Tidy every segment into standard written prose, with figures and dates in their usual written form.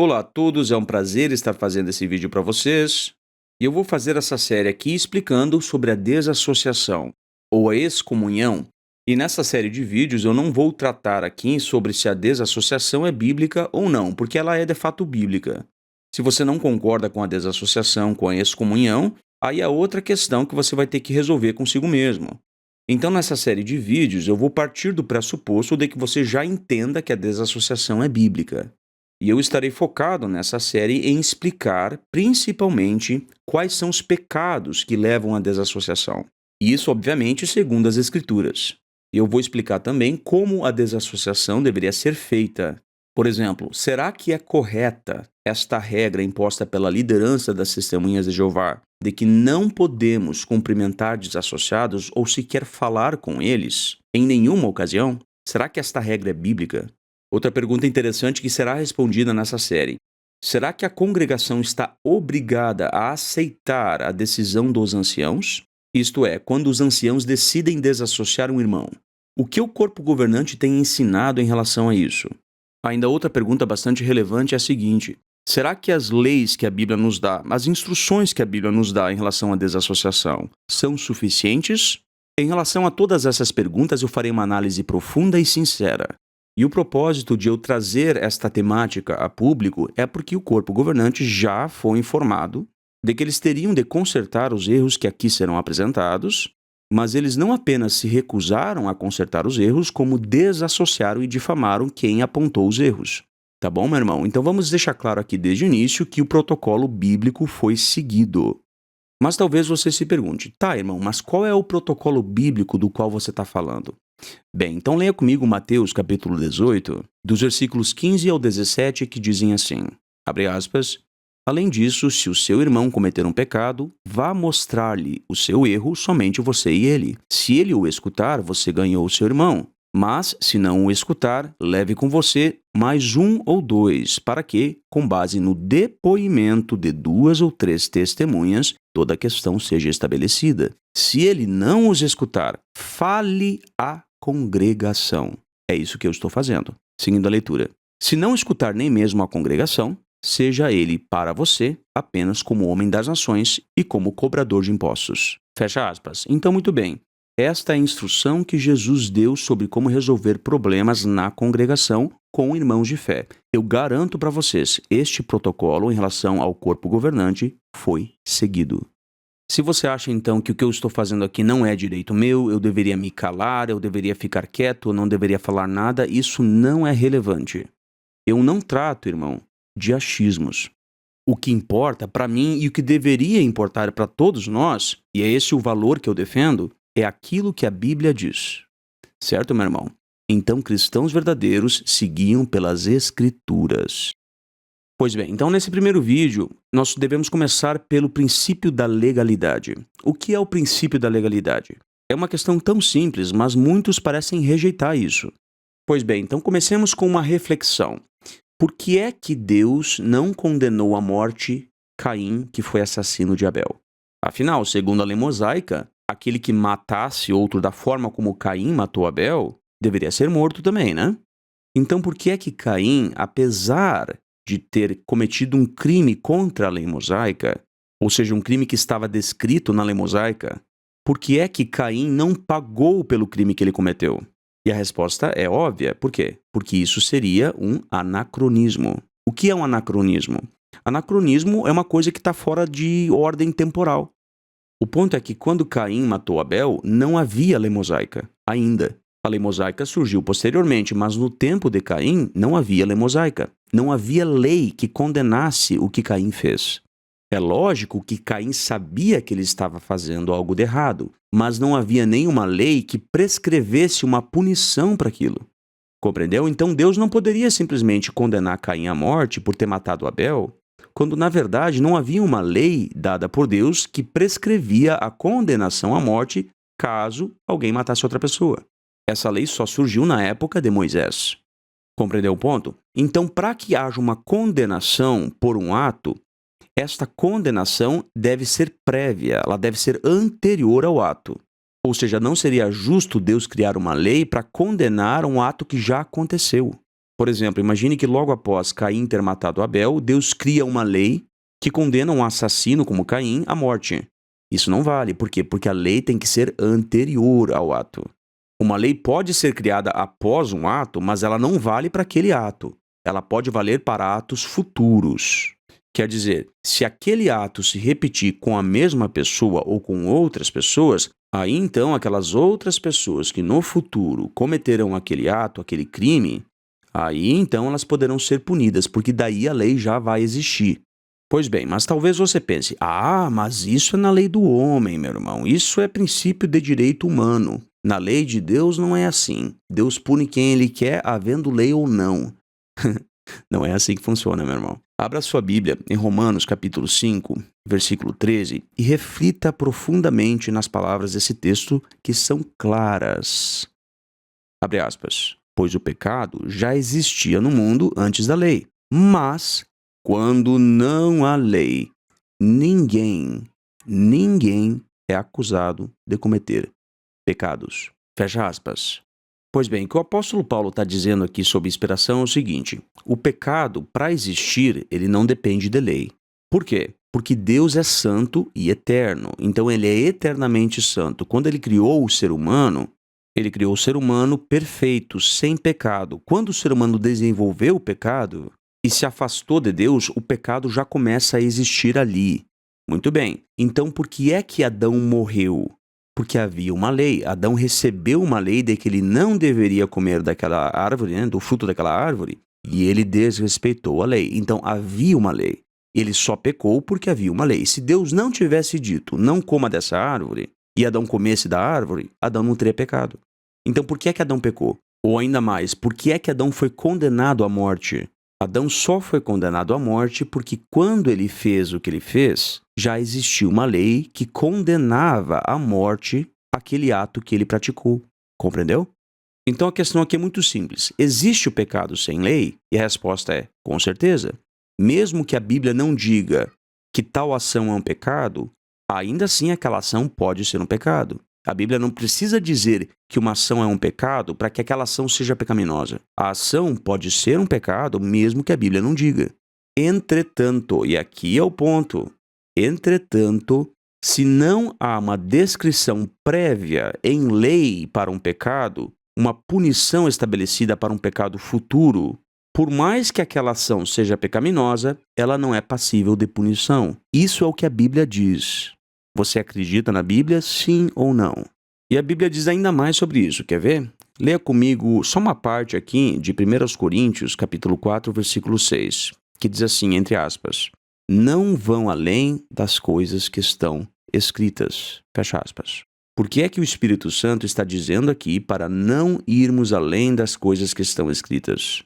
Olá a todos, é um prazer estar fazendo esse vídeo para vocês. E eu vou fazer essa série aqui explicando sobre a desassociação ou a excomunhão. E nessa série de vídeos eu não vou tratar aqui sobre se a desassociação é bíblica ou não, porque ela é de fato bíblica. Se você não concorda com a desassociação, com a excomunhão, aí é outra questão que você vai ter que resolver consigo mesmo. Então, nessa série de vídeos, eu vou partir do pressuposto de que você já entenda que a desassociação é bíblica. E eu estarei focado nessa série em explicar, principalmente, quais são os pecados que levam à desassociação. E isso, obviamente, segundo as Escrituras. E eu vou explicar também como a desassociação deveria ser feita. Por exemplo, será que é correta esta regra imposta pela liderança das Testemunhas de Jeová, de que não podemos cumprimentar desassociados ou sequer falar com eles em nenhuma ocasião? Será que esta regra é bíblica? Outra pergunta interessante que será respondida nessa série. Será que a congregação está obrigada a aceitar a decisão dos anciãos? Isto é, quando os anciãos decidem desassociar um irmão. O que o corpo governante tem ensinado em relação a isso? Ainda outra pergunta bastante relevante é a seguinte. Será que as leis que a Bíblia nos dá, as instruções que a Bíblia nos dá em relação à desassociação, são suficientes? Em relação a todas essas perguntas, eu farei uma análise profunda e sincera. E o propósito de eu trazer esta temática a público é porque o corpo governante já foi informado de que eles teriam de consertar os erros que aqui serão apresentados, mas eles não apenas se recusaram a consertar os erros, como desassociaram e difamaram quem apontou os erros. Tá bom, meu irmão? Então vamos deixar claro aqui desde o início que o protocolo bíblico foi seguido. Mas talvez você se pergunte, tá, irmão, mas qual é o protocolo bíblico do qual você está falando? Bem, então leia comigo Mateus capítulo 18, dos versículos 15 ao 17, que dizem assim, abre aspas, além disso, se o seu irmão cometer um pecado, vá mostrar-lhe o seu erro somente você e ele. Se ele o escutar, você ganhou o seu irmão. Mas, se não o escutar, leve com você mais um ou dois, para que, com base no depoimento de 2 ou 3 testemunhas, toda a questão seja estabelecida. Se ele não os escutar, fale à congregação. É isso que eu estou fazendo. Seguindo a leitura. Se não escutar nem mesmo a congregação, seja ele para você apenas como homem das nações e como cobrador de impostos. Fecha aspas. Então, muito bem. Esta é a instrução que Jesus deu sobre como resolver problemas na congregação com irmãos de fé. Eu garanto para vocês, este protocolo em relação ao corpo governante foi seguido. Se você acha então que o que eu estou fazendo aqui não é direito meu, eu deveria me calar, eu deveria ficar quieto, eu não deveria falar nada, isso não é relevante. Eu não trato, irmão, de achismos. O que importa para mim e o que deveria importar para todos nós, e é esse o valor que eu defendo, é aquilo que a Bíblia diz. Certo, meu irmão? Então, cristãos verdadeiros seguiam pelas Escrituras. Pois bem, então nesse primeiro vídeo, nós devemos começar pelo princípio da legalidade. O que é o princípio da legalidade? É uma questão tão simples, mas muitos parecem rejeitar isso. Pois bem, então comecemos com uma reflexão. Por que é que Deus não condenou à morte Caim, que foi assassino de Abel? Afinal, segundo a lei mosaica, aquele que matasse outro da forma como Caim matou Abel, deveria ser morto também, né? Então, por que é que Caim, apesar de ter cometido um crime contra a lei mosaica, ou seja, um crime que estava descrito na lei mosaica, por que é que Caim não pagou pelo crime que ele cometeu? E a resposta é óbvia. Por quê? Porque isso seria um anacronismo. O que é um anacronismo? Anacronismo é uma coisa que está fora de ordem temporal. O ponto é que quando Caim matou Abel, não havia lei mosaica, ainda. A lei mosaica surgiu posteriormente, mas no tempo de Caim não havia lei mosaica. Não havia lei que condenasse o que Caim fez. É lógico que Caim sabia que ele estava fazendo algo de errado, mas não havia nenhuma lei que prescrevesse uma punição para aquilo. Compreendeu? Então Deus não poderia simplesmente condenar Caim à morte por ter matado Abel, quando na verdade não havia uma lei dada por Deus que prescrevia a condenação à morte caso alguém matasse outra pessoa. Essa lei só surgiu na época de Moisés. Compreendeu o ponto? Então, para que haja uma condenação por um ato, esta condenação deve ser prévia, ela deve ser anterior ao ato. Ou seja, não seria justo Deus criar uma lei para condenar um ato que já aconteceu. Por exemplo, imagine que logo após Caim ter matado Abel, Deus cria uma lei que condena um assassino como Caim à morte. Isso não vale. Por quê? Porque a lei tem que ser anterior ao ato. Uma lei pode ser criada após um ato, mas ela não vale para aquele ato. Ela pode valer para atos futuros. Quer dizer, se aquele ato se repetir com a mesma pessoa ou com outras pessoas, aí então aquelas outras pessoas que no futuro cometerão aquele ato, aquele crime, aí então elas poderão ser punidas, porque daí a lei já vai existir. Pois bem, mas talvez você pense, mas isso é na lei do homem, meu irmão, isso é princípio de direito humano. Na lei de Deus não é assim. Deus pune quem Ele quer, havendo lei ou não. Não é assim que funciona, meu irmão. Abra sua Bíblia em Romanos capítulo 5, versículo 13, e reflita profundamente nas palavras desse texto que são claras. Abre aspas. Pois o pecado já existia no mundo antes da lei, mas quando não há lei, ninguém é acusado de cometer pecados. Fecha aspas. Pois bem, o que o apóstolo Paulo está dizendo aqui sobre inspiração é o seguinte: o pecado, para existir, ele não depende de lei. Por quê? Porque Deus é santo e eterno, então ele é eternamente santo. Quando ele criou o ser humano, ele criou o ser humano perfeito, sem pecado. Quando o ser humano desenvolveu o pecado e se afastou de Deus, o pecado já começa a existir ali. Muito bem, então por que é que Adão morreu? Porque havia uma lei. Adão recebeu uma lei de que ele não deveria comer daquela árvore, do fruto daquela árvore, e ele desrespeitou a lei. Então havia uma lei. Ele só pecou porque havia uma lei. Se Deus não tivesse dito, não coma dessa árvore, e Adão comesse da árvore, Adão não teria pecado. Então por que é que Adão pecou? Ou ainda mais, por que é que Adão foi condenado à morte? Adão só foi condenado à morte porque quando ele fez o que ele fez, já existia uma lei que condenava à morte aquele ato que ele praticou. Compreendeu? Então a questão aqui é muito simples. Existe o pecado sem lei? E a resposta é, com certeza. Mesmo que a Bíblia não diga que tal ação é um pecado, ainda assim aquela ação pode ser um pecado. A Bíblia não precisa dizer que uma ação é um pecado para que aquela ação seja pecaminosa. A ação pode ser um pecado mesmo que a Bíblia não diga. Entretanto, e aqui é o ponto, entretanto, se não há uma descrição prévia em lei para um pecado, uma punição estabelecida para um pecado futuro, por mais que aquela ação seja pecaminosa, ela não é passível de punição. Isso é o que a Bíblia diz. Você acredita na Bíblia, sim ou não? E a Bíblia diz ainda mais sobre isso, quer ver? Leia comigo só uma parte aqui de 1 Coríntios, capítulo 4, versículo 6, que diz assim, entre aspas, não vão além das coisas que estão escritas, fecha aspas. Por que é que o Espírito Santo está dizendo aqui para não irmos além das coisas que estão escritas?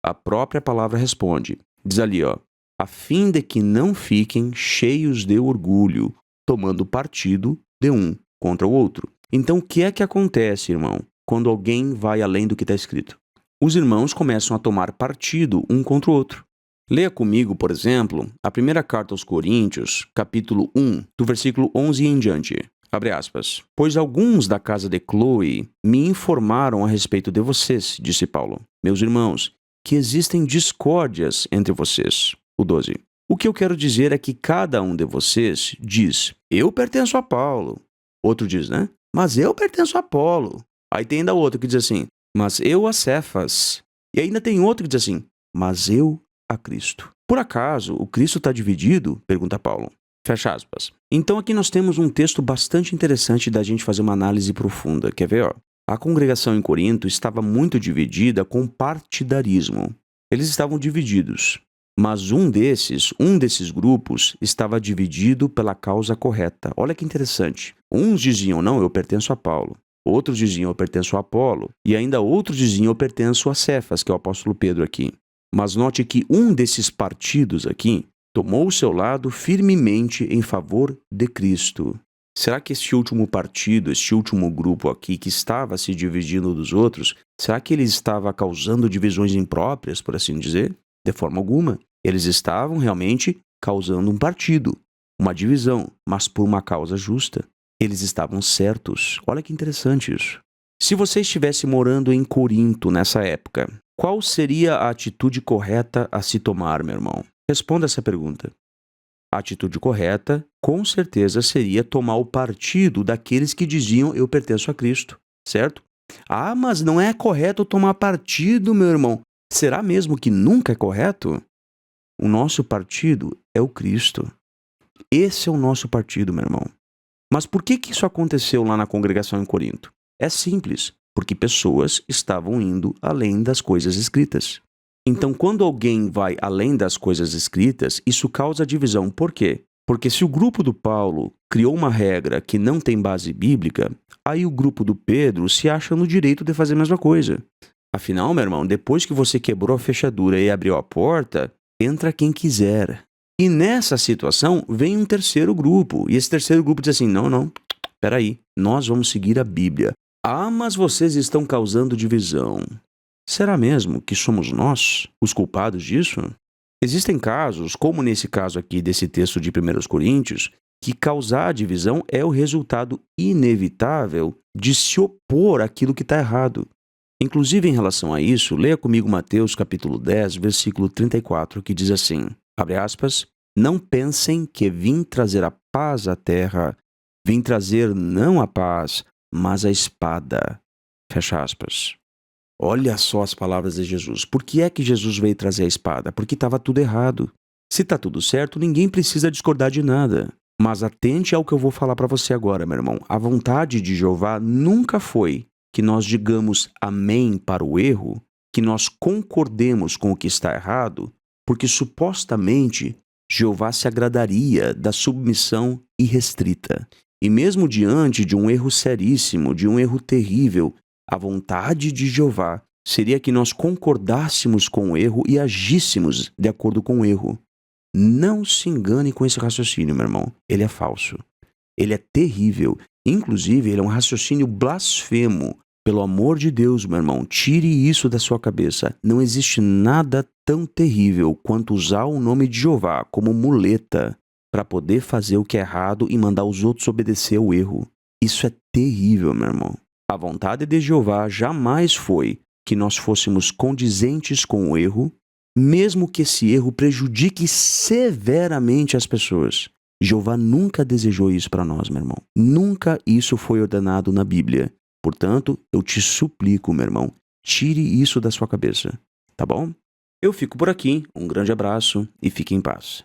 A própria palavra responde, diz ali, a fim de que não fiquem cheios de orgulho, tomando partido de um contra o outro. Então, o que é que acontece, irmão, quando alguém vai além do que está escrito? Os irmãos começam a tomar partido um contra o outro. Leia comigo, por exemplo, a primeira carta aos Coríntios, capítulo 1, do versículo 11 em diante. Abre aspas. Pois alguns da casa de Cloe me informaram a respeito de vocês, disse Paulo. Meus irmãos, que existem discórdias entre vocês. O 12. O que eu quero dizer é que cada um de vocês diz, eu pertenço a Paulo. Outro diz, né? Mas eu pertenço a Apolo. Aí tem ainda outro que diz assim, mas eu a Cefas. E ainda tem outro que diz assim, mas eu a Cristo. Por acaso, o Cristo está dividido? Pergunta Paulo. Fecha aspas. Então aqui nós temos um texto bastante interessante da gente fazer uma análise profunda. Quer ver? A congregação em Corinto estava muito dividida com partidarismo. Eles estavam divididos. Mas um desses grupos estava dividido pela causa correta. Olha que interessante. Uns diziam, não, eu pertenço a Paulo. Outros diziam, eu pertenço a Apolo. E ainda outros diziam, eu pertenço a Cefas, que é o apóstolo Pedro aqui. Mas note que um desses partidos aqui tomou o seu lado firmemente em favor de Cristo. Será que este último partido, este último grupo aqui que estava se dividindo dos outros, será que ele estava causando divisões impróprias, por assim dizer? De forma alguma. Eles estavam realmente causando um partido, uma divisão, mas por uma causa justa. Eles estavam certos. Olha que interessante isso. Se você estivesse morando em Corinto nessa época, Qual seria a atitude correta a se tomar, meu irmão? Responda essa pergunta. A atitude correta, com certeza, seria tomar o partido daqueles que diziam eu pertenço a Cristo, certo? Ah, mas não é correto tomar partido, meu irmão. Será mesmo que nunca é correto? O nosso partido é o Cristo. Esse é o nosso partido, meu irmão. Mas por que isso aconteceu lá na congregação em Corinto? É simples, porque pessoas estavam indo além das coisas escritas. Então, quando alguém vai além das coisas escritas, isso causa divisão. Por quê? Porque se o grupo do Paulo criou uma regra que não tem base bíblica, aí o grupo do Pedro se acha no direito de fazer a mesma coisa. Afinal, meu irmão, depois que você quebrou a fechadura e abriu a porta, entra quem quiser. E nessa situação vem um terceiro grupo. E esse terceiro grupo diz assim, não, peraí, nós vamos seguir a Bíblia. Ah, mas vocês estão causando divisão. Será mesmo que somos nós os culpados disso? Existem casos, como nesse caso aqui desse texto de 1 Coríntios, que causar divisão é o resultado inevitável de se opor àquilo que está errado. Inclusive, em relação a isso, leia comigo Mateus capítulo 10, versículo 34, que diz assim, abre aspas, não pensem que vim trazer a paz à terra, vim trazer não a paz, mas a espada. Fecha aspas. Olha só as palavras de Jesus. Por que é que Jesus veio trazer a espada? Porque estava tudo errado. Se está tudo certo, ninguém precisa discordar de nada. Mas atente ao que eu vou falar para você agora, meu irmão. A vontade de Jeová nunca foi que nós digamos amém para o erro, que nós concordemos com o que está errado, porque supostamente Jeová se agradaria da submissão irrestrita. E mesmo diante de um erro seríssimo, de um erro terrível, a vontade de Jeová seria que nós concordássemos com o erro e agíssemos de acordo com o erro. Não se engane com esse raciocínio, meu irmão. Ele é falso. Ele é terrível. Inclusive, ele é um raciocínio blasfemo. Pelo amor de Deus, meu irmão, tire isso da sua cabeça. Não existe nada tão terrível quanto usar o nome de Jeová como muleta para poder fazer o que é errado e mandar os outros obedecer ao erro. Isso é terrível, meu irmão. A vontade de Jeová jamais foi que nós fôssemos condizentes com o erro, mesmo que esse erro prejudique severamente as pessoas. Jeová nunca desejou isso para nós, meu irmão. Nunca isso foi ordenado na Bíblia. Portanto, eu te suplico, meu irmão, tire isso da sua cabeça, tá bom? Eu fico por aqui, um grande abraço e fique em paz.